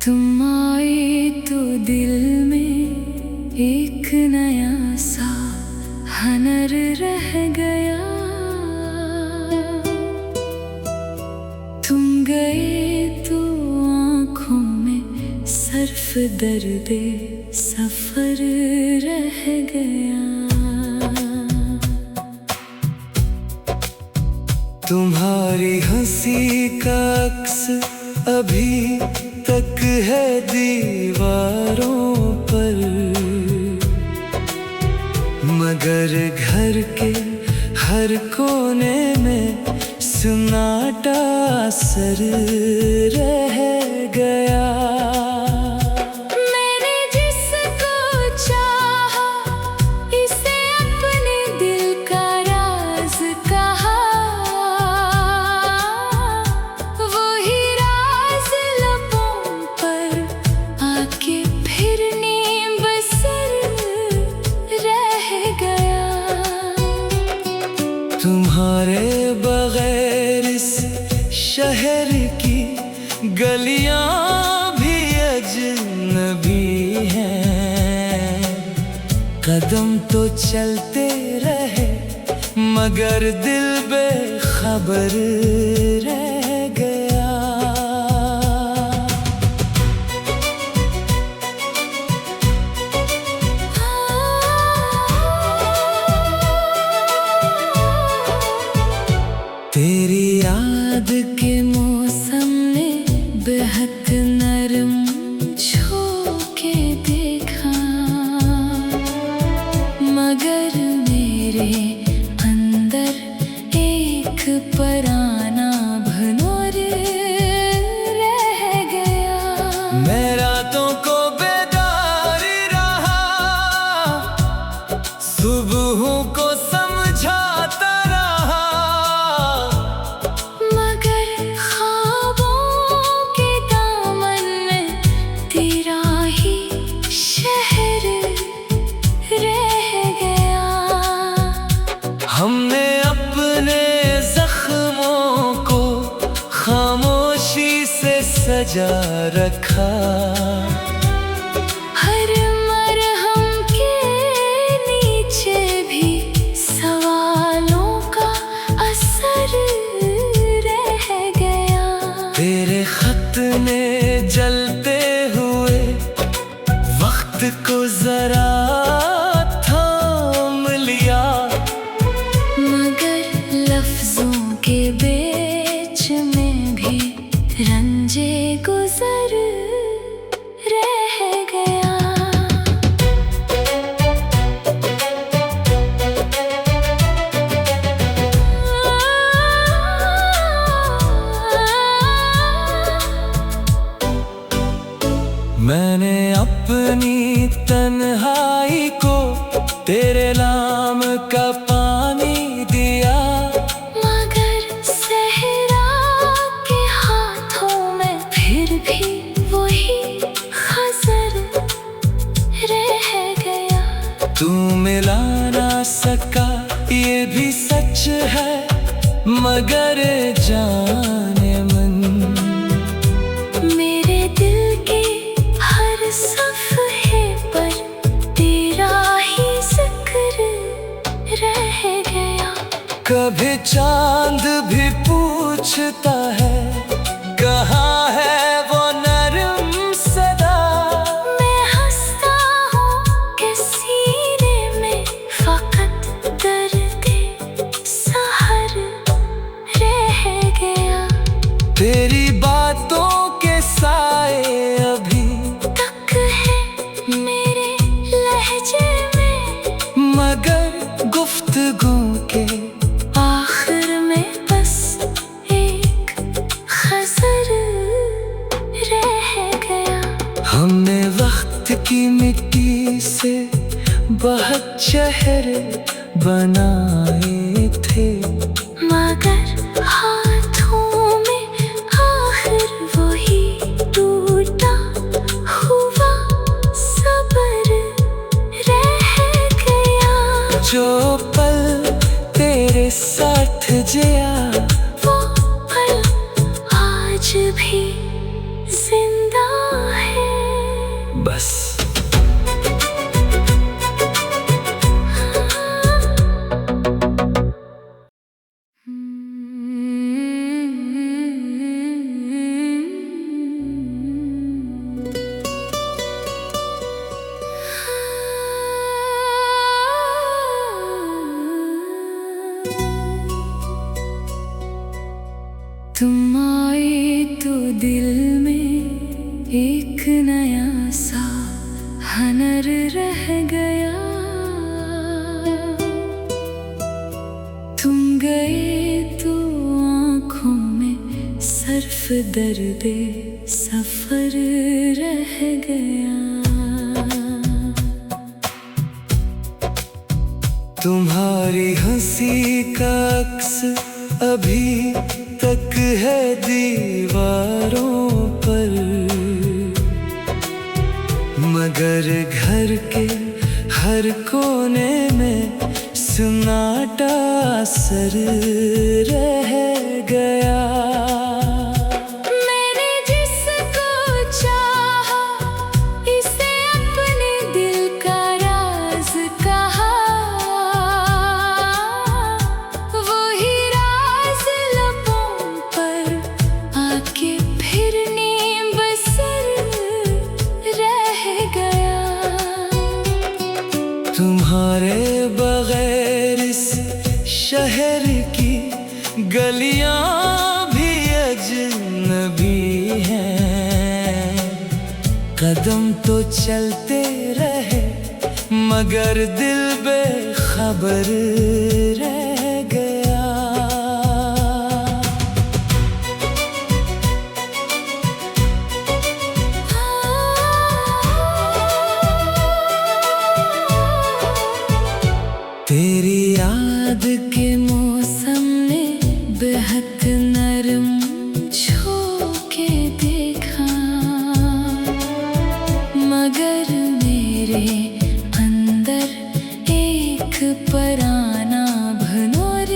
तुम आए तो दिल में एक नया सा हनर रह गया। तुम गए तो आँखों में सर्फ दर्दे सफर रह गया। तुम्हारी हंसी का अक्स अभी तक है दीवारों पर, मगर घर के हर कोने में सन्नाटा असर रह गया। तुम्हारे बगैर इस शहर की गलियां भी अजनबी हैं। कदम तो चलते रहे मगर दिल बेखबर रह गया। तेरी याद के मौसम ने बेहद नरम छूके देखा, मगर मेरे अंदर एक पराना भनोर रह गया। मैं रातों को बेदार रहा, सुबहों को समझाता रहा, हमने अपने जख्मों को खामोशी से सजा रखा। हर मरहम के नीचे भी सवालों का असर रह गया। तेरे खत ने जलते हुए वक्त को जरा के बीच में भी रंजे गुजर रह गया। मैंने अपनी तन्हाई को तेरे नाम का पानी दिया, तू मिला ना सका ये भी सच है, मगर जाने मन मेरे दिल के हर सफ़हे पर तेरा ही जिक्र रह गया। कभी चांद भी पूछता है कहाँ है वो नरम सदा। मैं हंसता हूँ कि सीने में फकत दर्दे सहर रह गया। तेरी बातों के साए अभी तक है मेरे लहजे में, मगर गुफ्तगू के आखिर में बस एक खसर रह गया। हमने वक्त की मिट्टी से बहुत चेहरे बनाए थे, मगर हाथों में आखिर वही टूटा हुआ सबर रह गया। जो पल तेरे साथ जिया वो पल आज भी जिंदा है। दर्दे सफर रह गया। तुम्हारी हंसी का अक्स अभी तक है दीवारों पर, मगर घर के हर कोने में सन्नाटा असर रह गया। मैंने जिसको चाहा इसे अपने दिल का राज कहा, वही राज लबों पर आके फिर नीम बसर रह गया। तुम्हारे बगैर इस शहर की गलियां भी अजनबी हैं। कदम तो चलते रहे मगर दिल बेखबर रह गया। तेरी याद के मौसम ने बेहद नरम छूके देखा, मगर मेरे अंदर एक पराना भनोर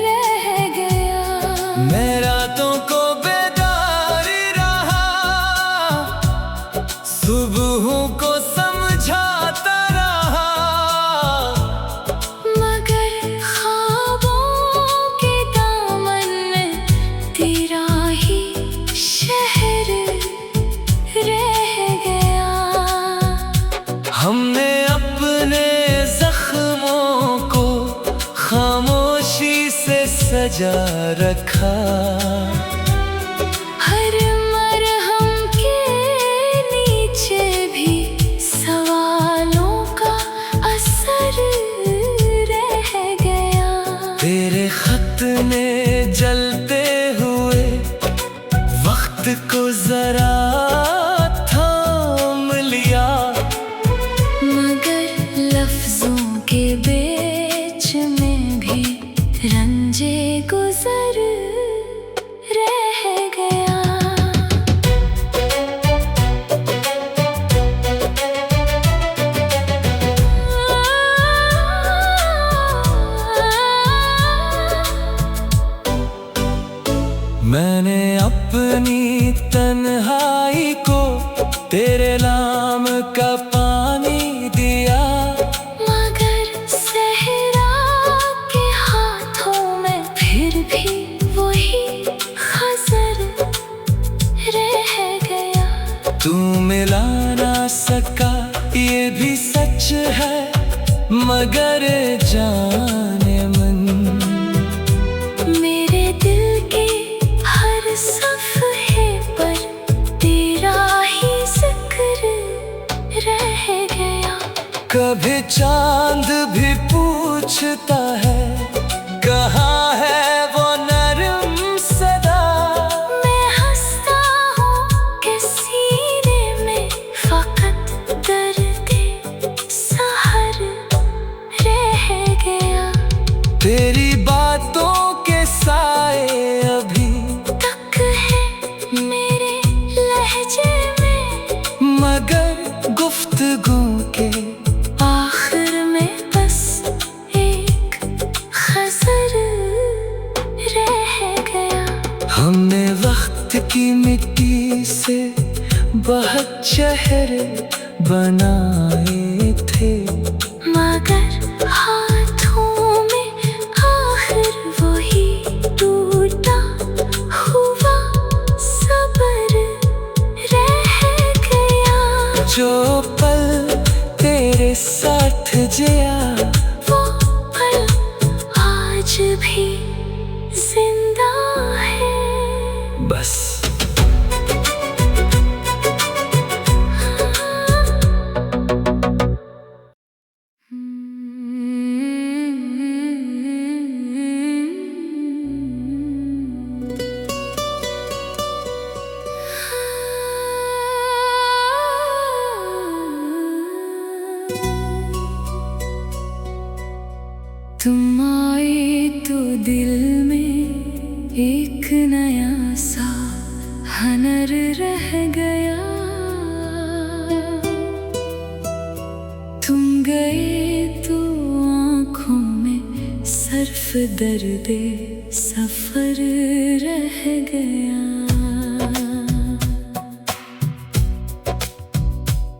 रह गया। मैं रातों को बेदार रहा, सुबहों को समझाता रहा, हमने अपने जख्मों को खामोशी से सजा रखा। हर मरहम के नीचे भी सवालों का असर रह गया। तेरे खत ने जलते हुए वक्त को जरा थाम लिया, लफ्जों के बीच में भी रंजे गुजर रह गया। मैंने अपनी तन्हाई को तेरे नाम का पानी दिया, मगर सहरा के हाथों में फिर भी वही खजर रह गया। तू मिला ना सका ये भी सच है, मगर जाने मन मेरे दिल के हर सफ़हे पर तेरा ही जिक्र रह गया। कभी चांद भी पूछता है कहाँ है वो नरम सदा। मैं हंसता हूँ कि सीने में फकत दर्द सहर रह गया। तेरी बातों के साए अभी तक है मेरे लहजे में, मगर गुफ्तगू के आखिर में बस एक खजर रह गया। हमने वक्त की मिट्टी से बहुत चेहरे बनाए थे, मगर हाथों में आखिर वही टूटा हुआ सब्र रह गया। जो पल तेरे साथ जिया वो पल आज भी जिंदा है। बस। नया सा हनर रह गया। तुम गए तो आँखों में सर्फ दर्दे सफर रह गया।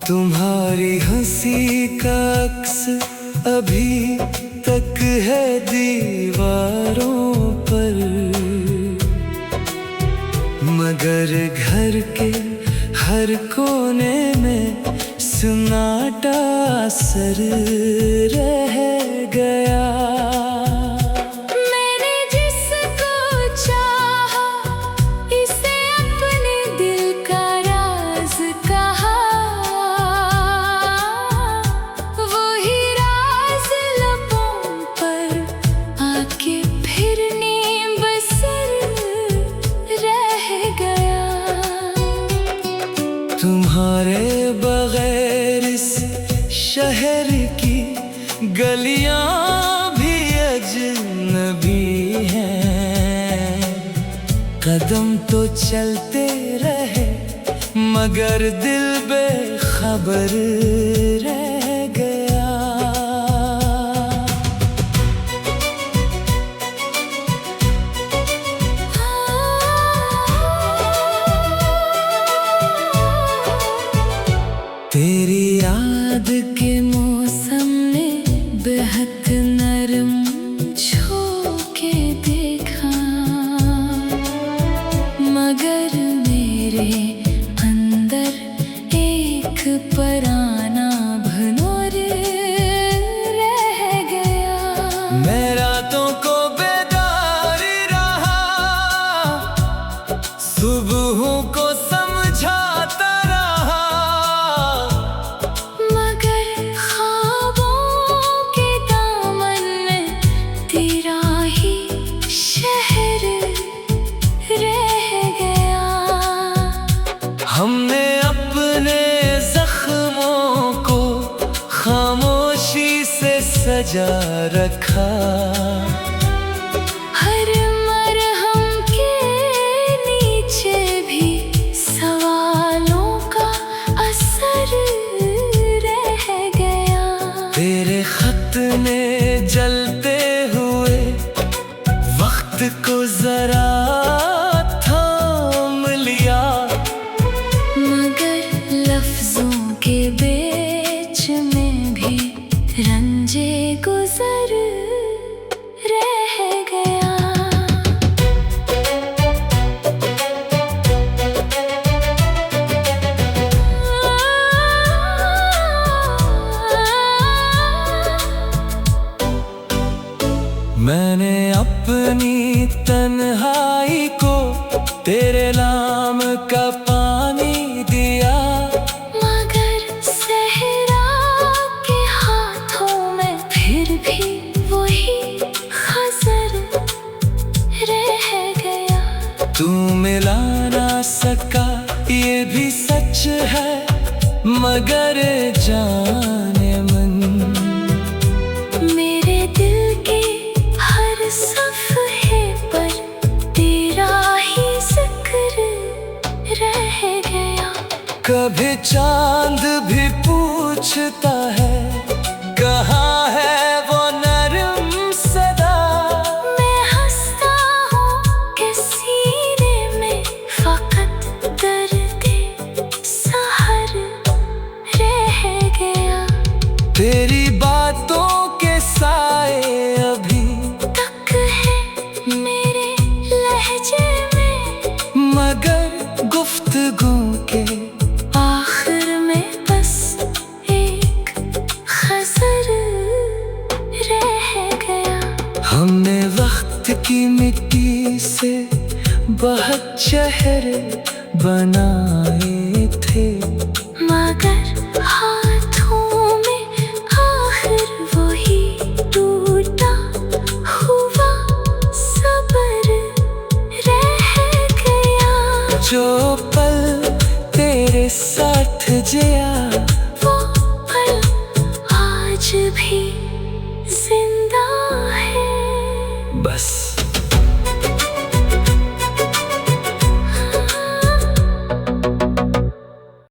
तुम्हारी हंसी का अक्स अभी तक है दीवारों पर, मगर घर के हर कोने में सन्नाटा असर रह गया। मैंने जिसको चाहा इसे अपने दिल का राज कहा, वही राज लबों पर आके फिर नीम बसर रह गया। तुम्हारे बगैर इस शहर की गलियां भी अजनबी हैं। कदम तो चलते रहे मगर दिल बेखबर रह गया। तेरी याद के मौसम ने बेहद नरम छूके देखा, मगर मेरे अंदर एक पराना भनोर रह गया। मैं रातों को बेदार रहा, सुबहों को समझाता रहा, मगर ख्वाबों के दामन में तेरा ही शहर रह गया। हमने अपने जख्मों को खामोशी से सजा रखा। हर मरहम के नीचे भी सवालों का असर रह गया। तेरे खत ने जलते हुए वक्त को जरा थाम लिया, मगर लफ्जों के बीच में भी रंजे गुजर रह गया। मैंने अपनी तन्हाई को तेरे नाम का पानी दिया, मगर सहरा के हाथों में फिर भी वही खजर रह गया। तू मिला ना सका ये भी सच है, मगर जाने मन मेरे दिल के हर सफ़हे पर तेरा ही जिक्र रह गया। कभी चांद भी पूछता है कहाँ है वो नरम सदा। मैं हंसता हूँ कि सीने में फकत दर्दे सहर रह गया। तेरी बातों के साए अभी तक है मेरे लहजे में, मगर गुफ्तगू के आखिर में बस एक खजर रह गया। हमने वक्त की मिट्टी से बहुत चेहरे बनाए थे, मगर हाथों में आखिर वही टूटा हुआ सबर रह गया। जो पल तेरे साथ जिया